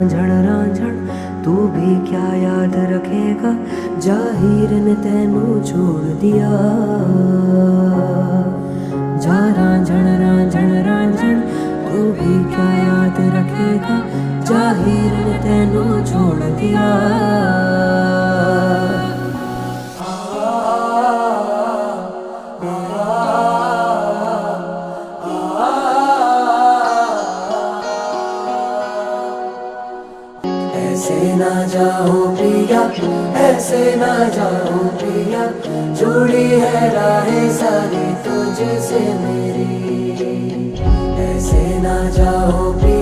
रांझण रांझण तू भी क्या याद रखेगा, जाहिर ने तेनू छोड़ दिया। जा रांझण रांझण रांझण तू भी क्या याद रखेगा, जाहिर ने तेनू छोड़ दिया। ऐसे ना जाओ प्रिया, ऐसे ना जाओ प्रिया, जुड़ी है राहें सारी तुझसे मेरी। ऐसे ना जाओ प्रिया।